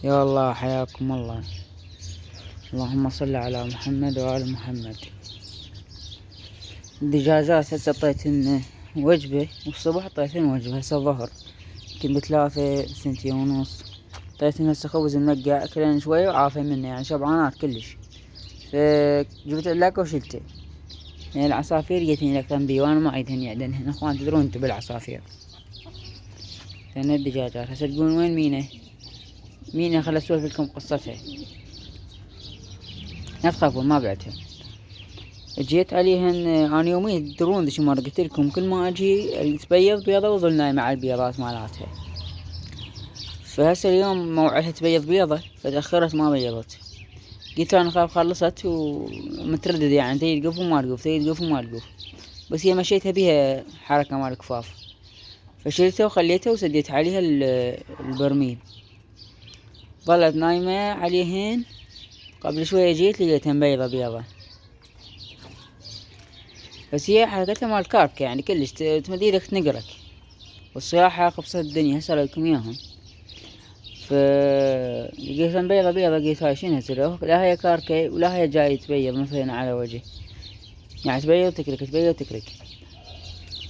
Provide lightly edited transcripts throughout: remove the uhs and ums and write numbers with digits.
يا الله حياكم الله. اللهم صل على محمد وآل محمد. الدجاجات هسه طيتهن وجبة، والصبح طيتهن وجبة. هسه الظهر يمكن بثلاثة سنتين ونص. طيتهن هسه خبز منقع أكلن شوية وعافين منه، يعني شبعانات كلش. فجبت علاقة وشلته. يعني العصافير جتني لك بي وانا ما عيدهن يعدنهن. اخوان تدرون انتو بالعصافير. لأن الدجاجات هسه تقولون وين مينا خل اسولف لكم قصتها. لا تخافون ما بعتها. جيت عليهن انا يومين تدرون ذي مرة قلت لكم كل ما اجي تبيض بيضة وظل نايمة على البيضات مالاتها. فهسه اليوم موعدها تبيض بيضة فتأخرت ما بيضت. قلت انا خلاص خلصت ومتردد، يعني تريد تقف وما تقف، تريد تقف وما تقف. بس هي مشيتها بيها حركة مال الكفاف، فشلتها وخليتها وسديت عليها البرميل. ظلت نايمة عليهن. قبل شوية جيت لقيتها بيضة. بس هي حركتها مال كارك يعني كلش تمديلك تنقرك، والصياحة خبصت الدنيا. هسه لكم اياهم. لقيتها بيضة قلت هاي شنو هسه؟ لا هي كاركة ولا هي جاي تبيض مثلا على وجه، يعني تبيض وتكرك.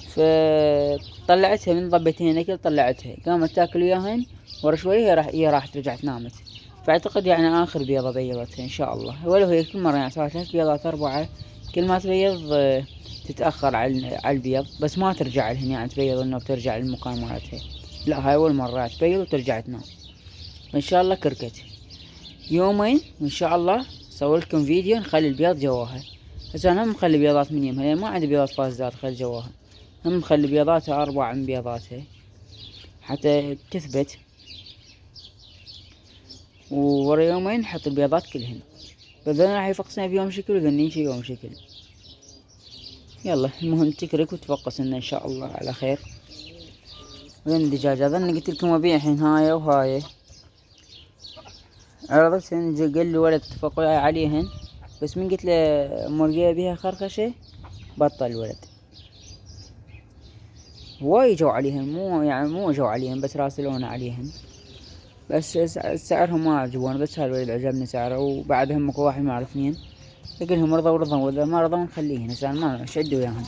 فطلعتها من ضبتين اكل، طلعتها قامت تاكل وياهن. ورا شوية هي راحت رجعت نامت. فاعتقد يعني اخر بيضة بيضتها ان شاء الله. ولو هي كل مرة يعني صار 3 بيضات 4، كل ما تبيض تتأخر على البيض، بس ما ترجع لهن يعني تبيض انه بترجع للمكان مالتها. لا هاي اول مرة تبيض وترجع تنام. ان شاء الله كركت يومين وان شاء الله صور لكم فيديو نخلي البيض جواها. هسه انا هم مخلي بيضات من يمها، ما عندي بيضات فاسدات خلي جواها. هم مخلي بيضاتها 4 من بيضاتها حتى تثبت، وورا يومين نحط البيضات كلهن. فذن راح يفقسنا بيوم شكل وذنين شي يوم شكل. يلا المهم تكرك وتفقس ان شاء الله على خير. وين الدجاجة؟ ظن قلت لكم ابيع الحين هاي وهاي. عرضتهن قال لي ولد اتفقوا عليهن، بس من قلت له مرقية بيها خرخشة بطل الولد. وايد جو عليهن، مو جو عليهن بس راسلونا عليهن، بس سعرهم ما عجبونا. بس هالولد عجبني سعره، وبعدهم اكو واحد ما اعرف مين يقولهم رضوا واذا ما رضوا نخليهن. هسه ما شدوا وياهم.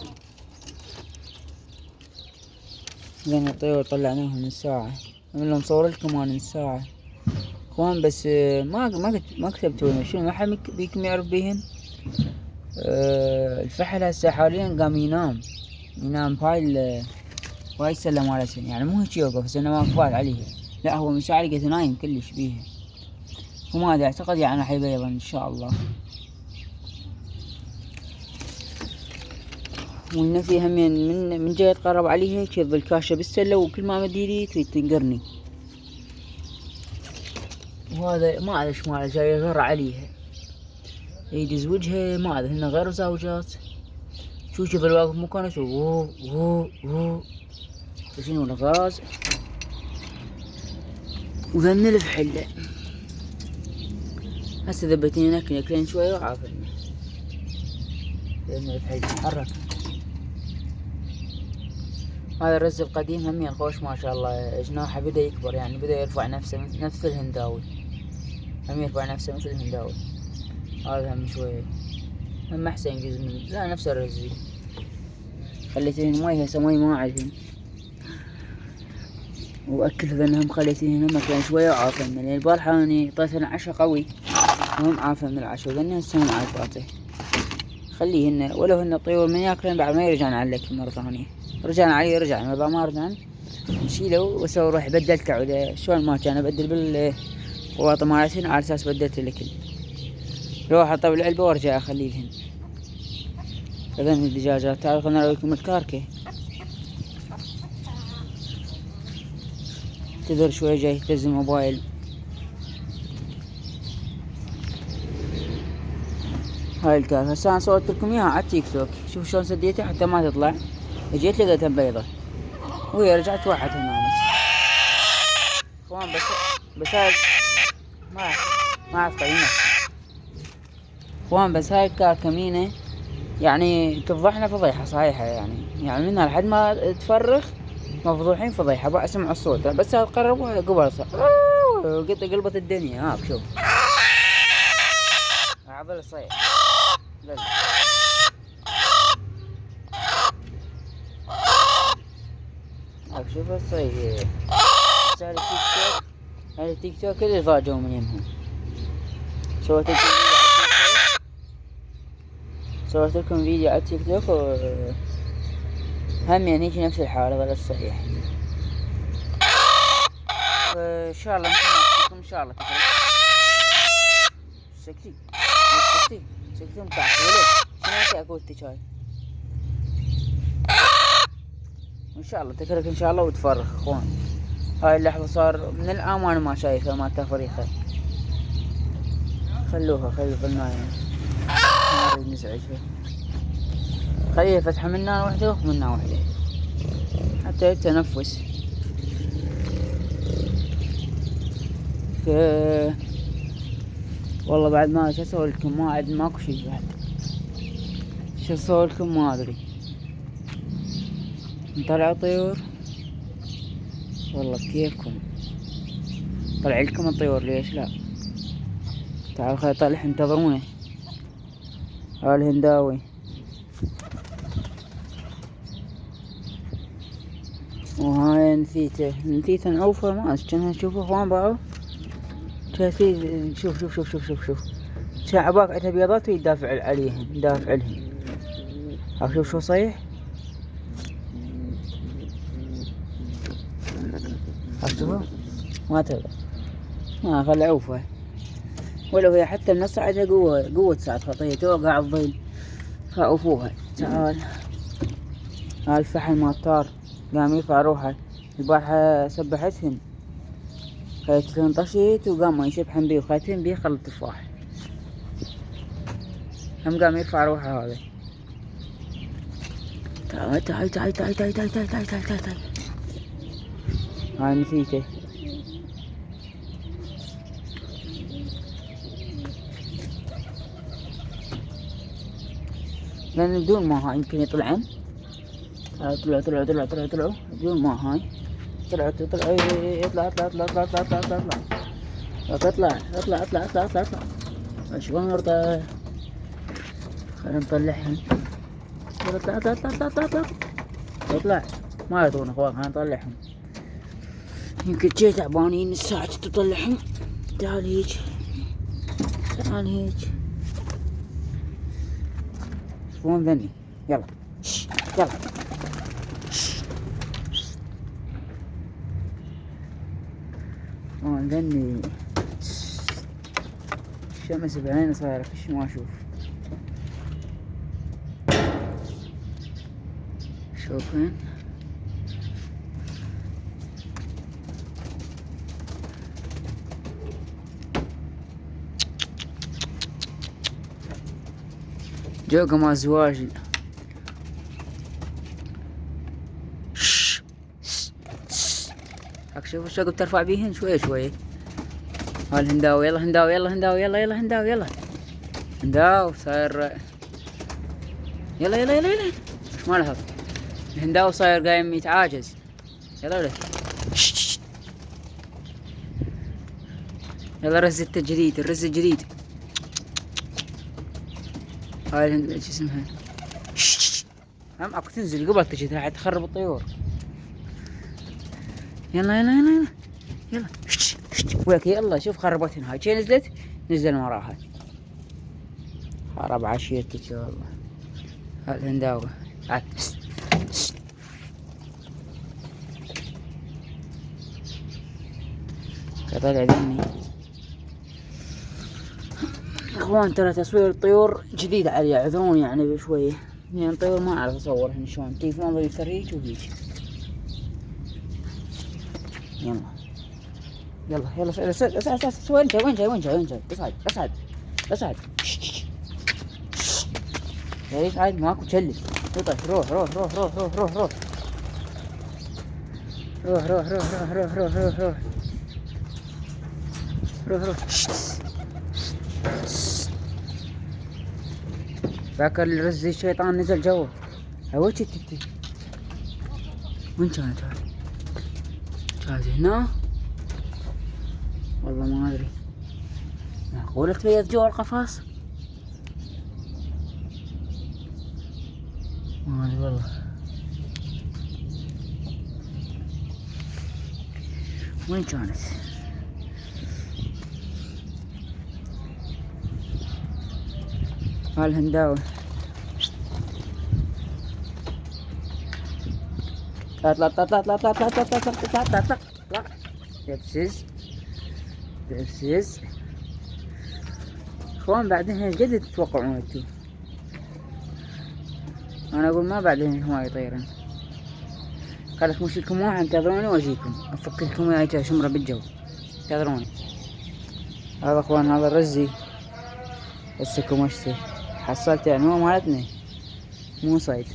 لان الطيور طلعناهم من ساعة، من مصور لكم انا من ساعة اخوان. بس ما كتبتوا شنو، ما حد بيكم يعرف بيهن. الفحل هسه حاليا قام ينام بهاي السلة مالتهن، يعني مو هيك يوقف هسه انا واقف عليه. لا هو من ساعة لقيته نايم كلش بيها. وما ادري اعتقد يعني راح يبيض ان شاء الله. والنفي همين من جاي يتقرب عليه هيك يظل كاشة بالسلة، وكل ما مد ايدي تريد تنقرني. وهذا ما ادري ايش ماله جاي يغر عليها، يدز وجهه ما ادري هن غير زوجات. شوف الواقف مكانه وو شنو الغاز وذن الفحلة. هسه ذبتني ناكلين شوية وعافرني. ذن الفحلة تحرك. هذا الرز القديم هم الخوش ما شاء الله جناحه بدا يكبر، يعني بدا يرفع نفسه نفس الهنداوي. هم يرفع نفسه مثل الهنداوي. هذا هم شوية هم احسن جزء من لا نفس الرزي. خليتهن مي هسه مي ما عندهن، واكل ذنهم خليتهن هم كان شوية وعافن. من البارحة اني اعطيتهن عشا قوي وهم عافن من العشا، وذن هسه هم عافاته. خليهن ولو هن طيور من ياكلن بعد ما يرجعن على الاكل مرة ثانية. رجعن عليه رجعن، ما رجعن نشيله واسوي روح بدلته على شلون ما كان ابدل بالقواطة مالتهن على اساس بدلت الاكل. روح اطوي العلبة وارجع اخليهن. فذن الدجاجات. تعالوا خلنا نراويكم الكاركة. تذر شوي جاي يهتز الموبايل. هاي الكاركة هسه انا صورت لكم اياها على التيك توك. شوف شلون سديتها حتى ما تطلع. جيت لقيتها بيضة وهي رجعت واحد نامت. اخوان بس هاي ما اعرف قيمة. اخوان بس هاي الكاركة مينة يعني تفضحنا فضيحة صحيحة، يعني منها لحد ما تفرخ مفضوحين فضيحة. بقى اسمع الصوت بس قربوا قبل قط قلبت الدنيا. هاك شوف عبال الصيح لازم. هاك شوف الصيح. هذا التيك توك، هذا التيك توك اللي ضاجوا من يمهم. سويت لكم فيديو على التيك توك هم يعني يجي نفس الحالة ولا الصحيح. ان شاء الله نكون ان شاء الله تكرر. سكتي سكتي متعصبة ليه؟ شنو اكو التشاي؟ ان شاء الله تكرك ان شاء الله وتفرخ اخوان. هاي اللحظة صار من الآن وانا ما شايفها ما تفريخة. خلوها في النايم ما نريد نزعجها. خليها فتحة منا وحدة ومنا وحدة حتى يتنفس. والله بعد ما شو اسوي لكم، ما عاد ماكو شي بعد. شو اسوي لكم ما ادري. نطلع طيور والله بكيفكم. طلع لكم الطيور ليش لا. تعالوا خلي طلع انتظرونا. هاي الهنداوي وهاي نسيته نعوفه ما كانها. شوفوا اخوان باعوا شوف شعباك عندها بيضات ويدافع عليهن يدافع لهن. ها شوف شو صيح. ها شوفوا ما تقدر ما خلي عوفه. ولو هي حتى من عندها قوة ساعة خطية توقع الظل فعوفوها. تعال هاي الفحل مالطار قام يرفع روحه. البارحة سبحتهن خليتهن طشيت وقام ما يسبحن بيه وخليتهن بيه خل التفاح. هم قام يرفع روحه هذا. تعال هاي نسيته. لأن بدون ما هاي يمكن يطلعن. طلعوا بدون ما هاي طلع شلون نرضى. خلينا نطلعهم. اطلع ما يرضون اخوان. خلينا نطلعهم يمكن جاي تعبانين الساعة تطلعهم. تعال هيج شوفون ذني. يلا ذني. الشمس بعيني صايرة فيش ما اشوف. شوفين جوقة مع زواج. هاك شوف الشوق بترفع بيهن شوي. هاي الهنداوي يلا هنداوي هنداو صاير. يلا ايش ما لاحظ الهنداوي صاير قايم يتعاجز. يلا الرز الجديد. هاي ايش اسمها. هم اكو تنزل قبل تجي راح تخرب الطيور. يلا وياك يلا. شوف خربتهن هاي شي نزل وراها. خرب عشيتك والله. هاي الهنداوة تعال. طلع ذني اخوان. ترى تصوير الطيور جديد علي اعذروني يعني بشوية. يعني الطيور ما اعرف اصورهن شلون. تليفون ضل يسريج وهيج. يلا اسعد. وين جاي اسعد. يا اسعد ماكو تشلل. روح فاكر الرز الشيطان نزل جوا. هوش تتي وين كانت هاي هنا. والله ما ادري، معقولة تبيض جوا القفص؟ ما ادري والله. وين كانت؟ هالهنداوي طلع طلع طلع طلع طلع طلع طلع طلع طلع طلع طلع طلع. دبسز دبسز. اخوان بعدين جد تتوقعون انتو؟ انا اقول ما بعدين هواي يطيرن. قالك مش لكم واحد، انتظروني واجيكم افك لكم اياه شمرة بالجو، انتظروني. هذا اخوان هذا الرزي السكو مشتي حصلت يعني هو مالتنا مو صيد.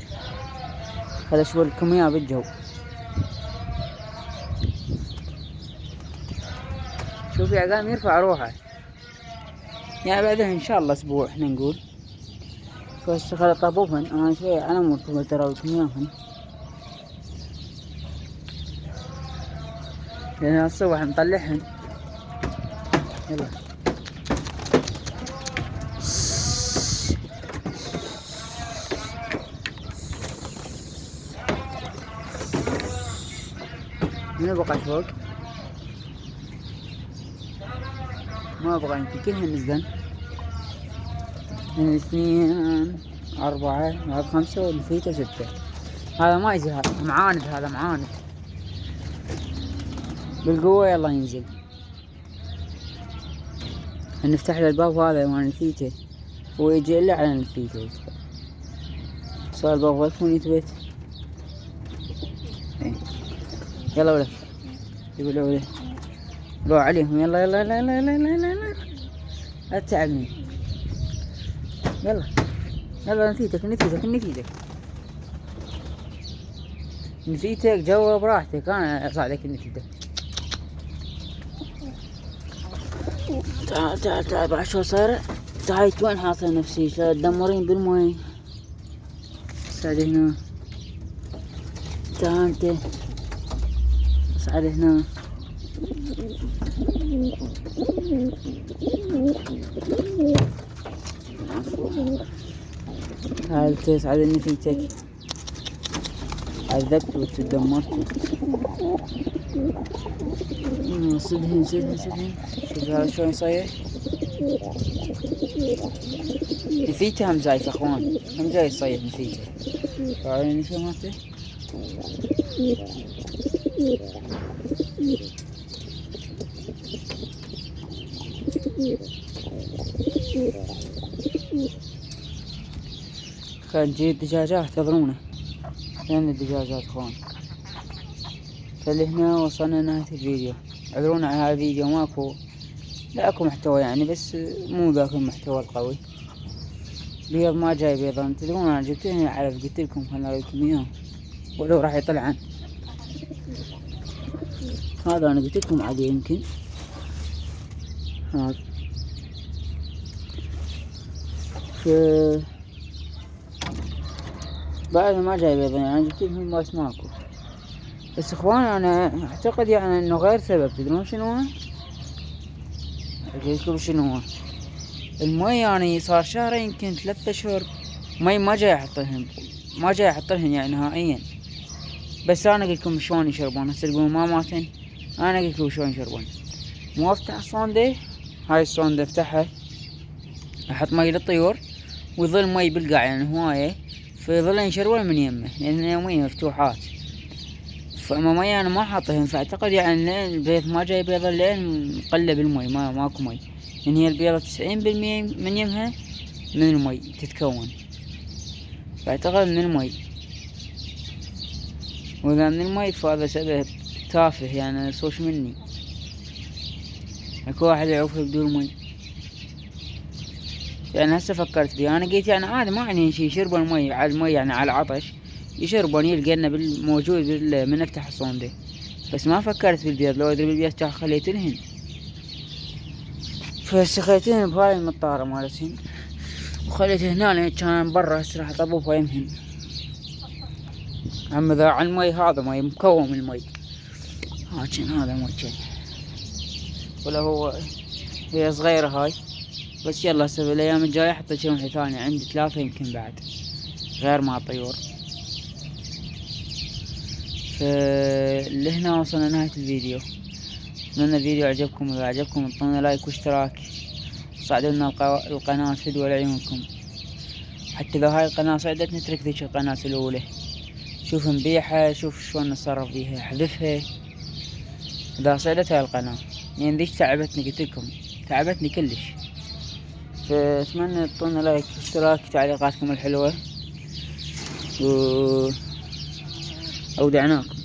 خل اشوف لكم اياه بالجو. شوف يا قام يرفع روحه يعني بعدين ان شاء الله اسبوع احنا نقول. بس خل اطبوبهن انا شوية على مود ترى لكم اياهن، لان الصبح نطلعهن. يلا منو بقى فوق؟ ما ابغى يمكن كلهن نزلن. من 2 4 هذا 5 ونفيته 6. هذا ما يزهر معاند، هذا معاند بالقوة. يلا ينزل نفتح له الباب هذا مال نفيته، هو يجي الا على نفيته يدخل. صار الباب وين يثبت؟ يلا ولد يقول ولد روح عليهم. يلا يلا يلا يلا يلا يلا يلا لا تتعبني. يلا يلا نفيتك نفيتك نفيتك نفيتك جوا براحتك، انا اصعدك نفيتك. تعال تعال تعال بعد شو صاير. تعال وين حاصل نفسي تدمرين بالمي. اصعد هنا. تعال انت اصعد هنا. تعال تصعد نفيتك. عذبت وتدمرت. صدهن صدهن صدهن. شوف هذا شلون يصيح. نفيته هم زايف اخوان، هم جاي يصيح نفيته. تعالوا نفيه مالته. كان جي الدجاجات تظنونه. فين الدجاجات اخوان؟ فلهنا وصلنا نهاية الفيديو. اعذرونا على هذا الفيديو ماكو لاكو محتوى يعني، بس مو ذاك المحتوى القوي. بيض ما جاي بيضا، تدرون انا جبتهن علف قلت لكم خلنا اوريكم اياه ولو راح يطلع عن هذا. انا قلت لكم عليه يمكن هذا بعد ما جاي بيضا يعني جبت لكم بس ماكو. بس اخوان انا اعتقد يعني انه غير سبب. تدرون شنو هو؟ اقول لكم شنو هو. المي يعني صار شهرين يمكن 3 اشهر مي ما جاي احطلهن، ما جاي احطلهن يعني نهائيا. بس انا اقول لكم شلون يشربون. هسه تقولون ما ماتن، انا اقول لكم شلون يشربون. مو افتح الصوندة، هاي الصوندة افتحها احط مي للطيور ويظل مي بالقاع يعني هواية، فيظلن يشربون من يمه لان يوميا مفتوحات. فاما مي انا ما حاطهن، فاعتقد يعني لين البيض ما جاي بيضة لين مقلب المي ماكو مي. يعني هي البيضة 90% من يمها من المي تتكون، فاعتقد من المي. واذا من المي فهذا سبب تافه يعني صوش مني. اكو واحد يعوف بدون مي يعني. هسه فكرت بي انا قلت يعني عادي ما يعني شي يشربون المي على المي يعني على عطش يشربون يلقينا موجود من افتح الصوندة. بس ما فكرت بالبيض، لو ادري بالبيض كان خليت لهن. فسخيتهن بهاي المطارة مالتهن وخليت هنا لان كان برا. هسه راح اطببها يمهن. اما ذا عن المي هذا مي مكون من المي. هاكن هذا مي كان ولا هو هي صغيرة هاي. بس يلا هسه بالايام الجاية حطيت شمحي ثاني، عندي 3 يمكن بعد غير مع طيور. فلهنا وصلنا نهاية الفيديو. اتمنى الفيديو عجبكم، اذا عجبكم اعطونا لايك واشتراك، ساعدونا القناة تدوى لعيونكم. حتى لو هاي القناة صعدت نترك ذيك القناة الأولى، شوف نبيعها، شوف شلون نتصرف بيها، احذفها إذا صعدت هاي القناة. يعني ذيك تعبتني، قلتلكم تعبتني كلش. فأتمنى تعطونا لايك واشتراك، تعليقاتكم الحلوة، أودعناكم.